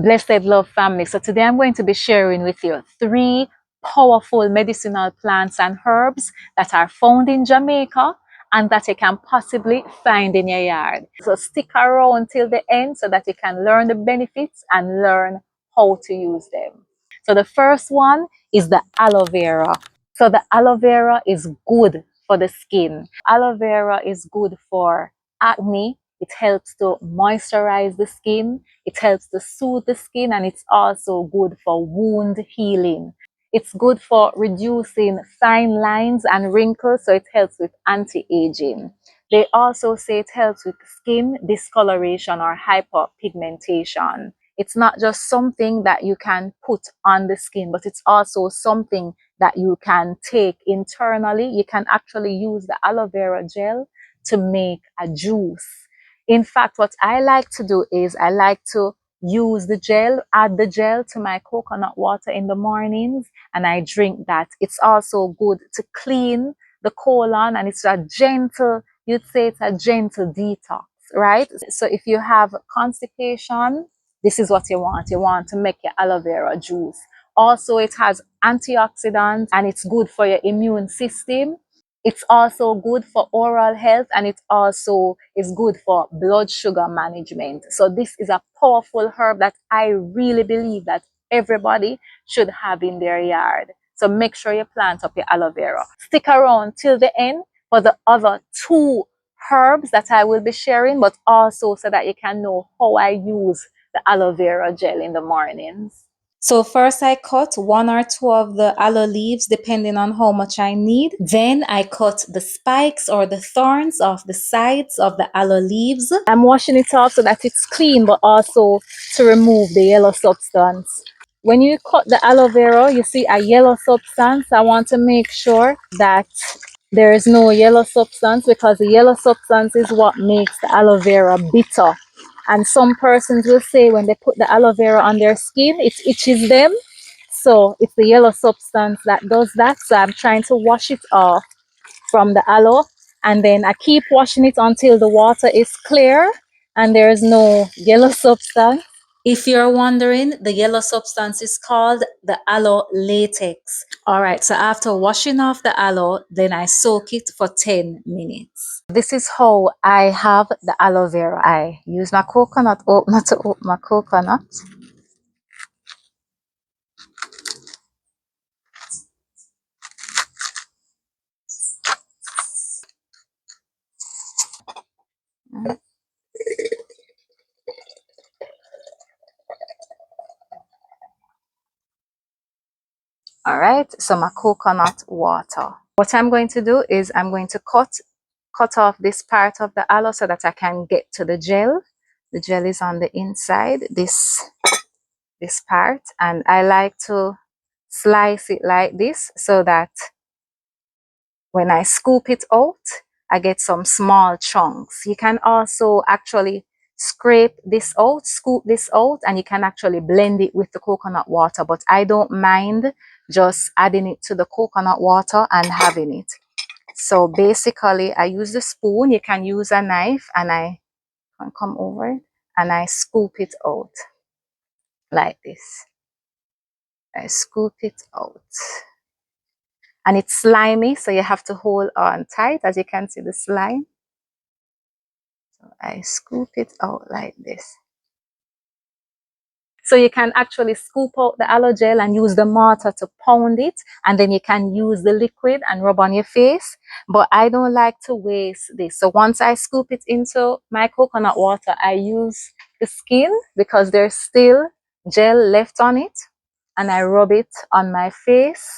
Blessed Love family. So today I'm going to be sharing with you 3 powerful medicinal plants and herbs that are found in Jamaica and that you can possibly find in your yard. So stick around till the end so that you can learn the benefits and learn how to use them. So the first one is the aloe vera. So the aloe vera is good for the skin. Aloe vera is good for acne. It helps to moisturize the skin. It helps to soothe the skin, and it's also good for wound healing. It's good for reducing fine lines and wrinkles, so it helps with anti-aging. They also say it helps with skin discoloration or hyperpigmentation. It's not just something that you can put on the skin, but it's also something that you can take internally. You can actually use the aloe vera gel to make a juice. In fact, what I like to do is I like to use the gel, add the gel to my coconut water in the mornings, and I drink that. It's also good to clean the colon, and it's a gentle, you'd say it's a gentle detox, right? So if you have constipation, this is what you want. You want to make your aloe vera juice. Also, it has antioxidants and it's good for your immune system. It's also good for oral health, and it also is good for blood sugar management. So this is a powerful herb that I really believe that everybody should have in their yard. So make sure you plant up your aloe vera. Stick around till the end for the other 2 herbs that I will be sharing, but also so that you can know how I use the aloe vera gel in the mornings. So first I cut 1 or 2 of the aloe leaves depending on how much I need. Then I cut the spikes or the thorns off the sides of the aloe leaves. I'm washing it off so that it's clean, but also to remove the yellow substance. When you cut the aloe vera, you see a yellow substance. I want to make sure that there is no yellow substance, because the yellow substance is what makes the aloe vera bitter. And some persons will say when they put the aloe vera on their skin, it itches them. So it's the yellow substance that does that. So I'm trying to wash it off from the aloe, and then I keep washing it until the water is clear and there is no yellow substance. If you're wondering, the yellow substance is called the aloe latex. All right, so after washing off the aloe, then I soak it for 10 minutes. This is how I have the aloe vera. I use my coconut opener to open my coconut. All right, so my coconut water. What I'm going to do is I'm going to cut off this part of the aloe so that I can get to the gel. The gel is on the inside, this part, and I like to slice it like this so that when I scoop it out, I get some small chunks. You can also actually scrape this out, scoop this out, and you can actually blend it with the coconut water, but I don't mind just adding it to the coconut water and having it. So basically I use the spoon. You can use a knife, and I can come over it and I scoop it out like this. I scoop it out, and it's slimy, so you have to hold on tight. As you can see, the slime. So I scoop it out like this. So you can actually scoop out the aloe gel and use the mortar to pound it, and then you can use the liquid and rub on your face. But I don't like to waste this. So once I scoop it into my coconut water, I use the skin because there's still gel left on it, and I rub it on my face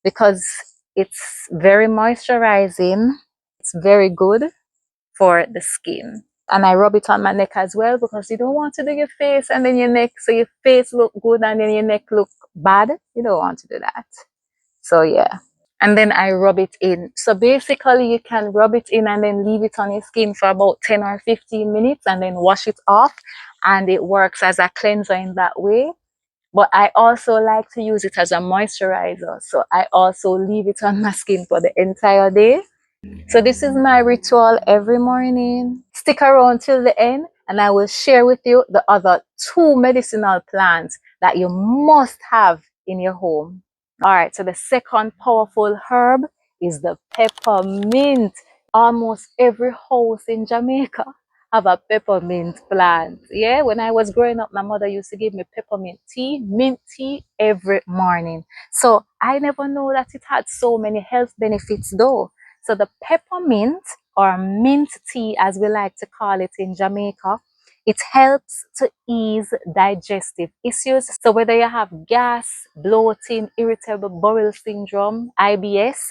because it's very moisturizing. It's very good for the skin. And I rub it on my neck as well, because you don't want to do your face and then your neck, so your face look good and then your neck look bad. You don't want to do that. So yeah. And then I rub it in. So basically you can rub it in and then leave it on your skin for about 10 or 15 minutes and then wash it off, and it works as a cleanser in that way. But I also like to use it as a moisturizer, so I also leave it on my skin for the entire day. So this is my ritual every morning. Stick around till the end and I will share with you the other two medicinal plants that you must have in your home. All right, so the second powerful herb is the peppermint. Almost every house in Jamaica have a peppermint plant. Yeah, when I was growing up, my mother used to give me peppermint tea, mint tea every morning. So I never know that it had so many health benefits though. So the peppermint, or mint tea as we like to call it in Jamaica, it helps to ease digestive issues. So whether you have gas, bloating, irritable bowel syndrome, IBS,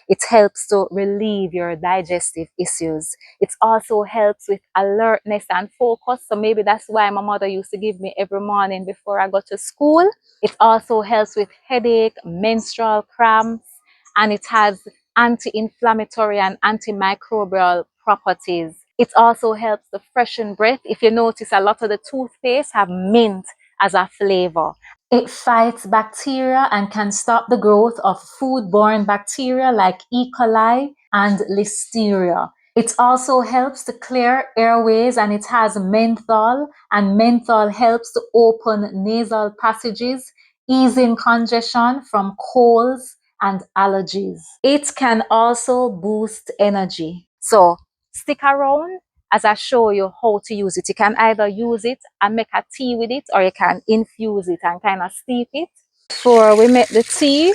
it helps to relieve your digestive issues. It also helps with alertness and focus. So maybe that's why my mother used to give me every morning before I go to school. It also helps with headache, menstrual cramps, and it has anti-inflammatory and antimicrobial properties. It also helps to freshen breath. If you notice, a lot of the toothpaste have mint as a flavor. It fights bacteria and can stop the growth of foodborne bacteria like E. coli and Listeria. It also helps to clear airways, and it has menthol, and menthol helps to open nasal passages, easing congestion from colds and allergies. It can also boost energy. So stick around as I show you how to use it. You can either use it and make a tea with it, or you can infuse it and kind of steep it. Before we make the tea,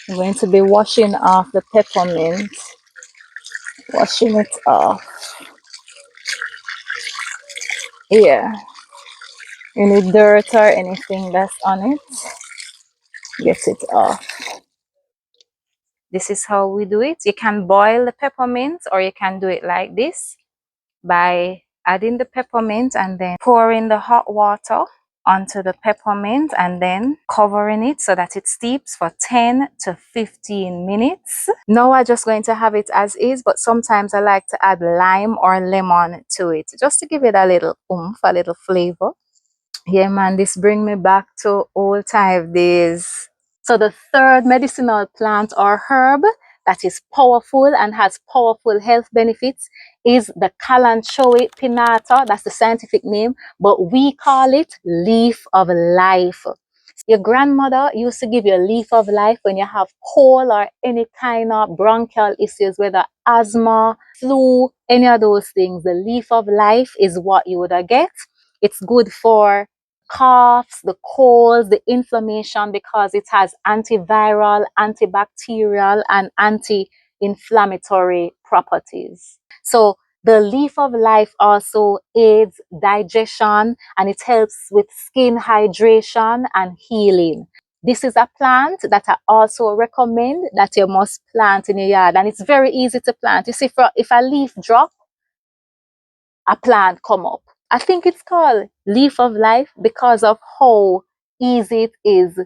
I'm going to be washing off the peppermint, washing it off. Yeah, any dirt or anything that's on it, get it off. This is how we do it. You can boil the peppermint, or you can do it like this by adding the peppermint and then pouring the hot water onto the peppermint and then covering it so that it steeps for 10 to 15 minutes. Now I'm just going to have it as is, but sometimes I like to add lime or lemon to it just to give it a little oomph, a little flavor. Yeah, man, this brings me back to old time days. So the third medicinal plant or herb that is powerful and has powerful health benefits is the Kalanchoe pinnata. That's the scientific name, but we call it leaf of life. Your grandmother used to give you a leaf of life when you have cold or any kind of bronchial issues, whether asthma, flu, any of those things. The leaf of life is what you would get. It's good for coughs, the colds, the inflammation, because it has antiviral, antibacterial, and anti-inflammatory properties. So the leaf of life also aids digestion, and it helps with skin hydration and healing. This is a plant that I also recommend that you must plant in your yard, and it's very easy to plant. You see, if a leaf drop, a plant come up. I think it's called leaf of life because of how easy it is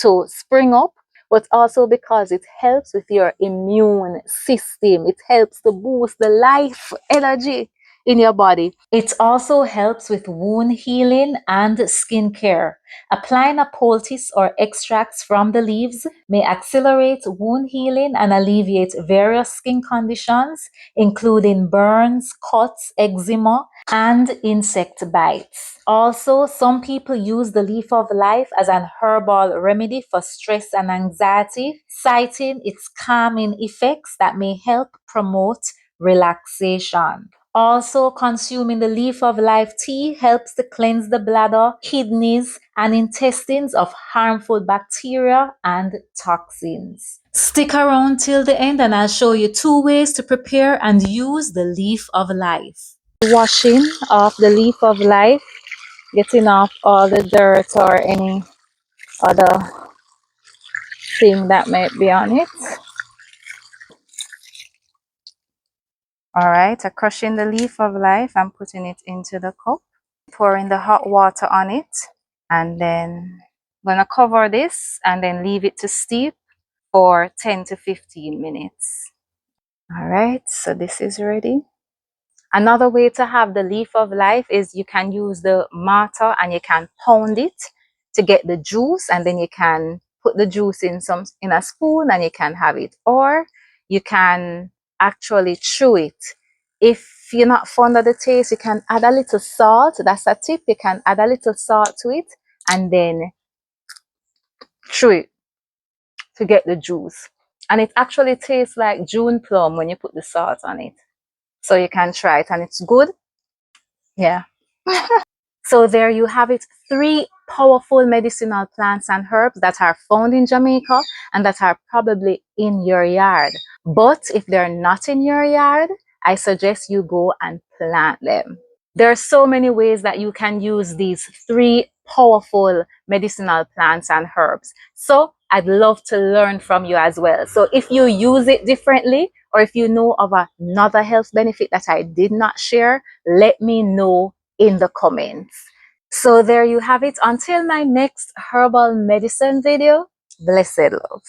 to spring up, but also because it helps with your immune system. It helps to boost the life energy in your body. It also helps with wound healing and skin care. Applying a poultice or extracts from the leaves may accelerate wound healing and alleviate various skin conditions, including burns, cuts, eczema, and insect bites. Also, some people use the leaf of life as an herbal remedy for stress and anxiety, citing its calming effects that may help promote relaxation. Also, consuming the leaf of life tea helps to cleanse the bladder, kidneys, and intestines of harmful bacteria and toxins. Stick around till the end and I'll show you 2 ways to prepare and use the leaf of life. Washing off the leaf of life, getting off all the dirt or any other thing that might be on it. All right, I'm crushing the leaf of life and putting it into the cup, pouring the hot water on it, and then I'm gonna cover this and then leave it to steep for 10 to 15 minutes. All right, so this is ready. Another way to have the leaf of life is you can use the mortar and you can pound it to get the juice, and then you can put the juice in a spoon and you can have it, or you can actually chew it If you're not fond of the taste, you can add a little salt. That's a tip. You can add a little salt to it and then chew it to get the juice. And it actually tastes like June plum when you put the salt on it. So you can try it and it's good. Yeah. So there you have it, 3 powerful medicinal plants and herbs that are found in Jamaica and that are probably in your yard. But if they're not in your yard, I suggest you go and plant them. There are so many ways that you can use these 3 powerful medicinal plants and herbs. So I'd love to learn from you as well. So if you use it differently, or if you know of another health benefit that I did not share, let me know in the comments. So there you have it. Until my next herbal medicine video, blessed love.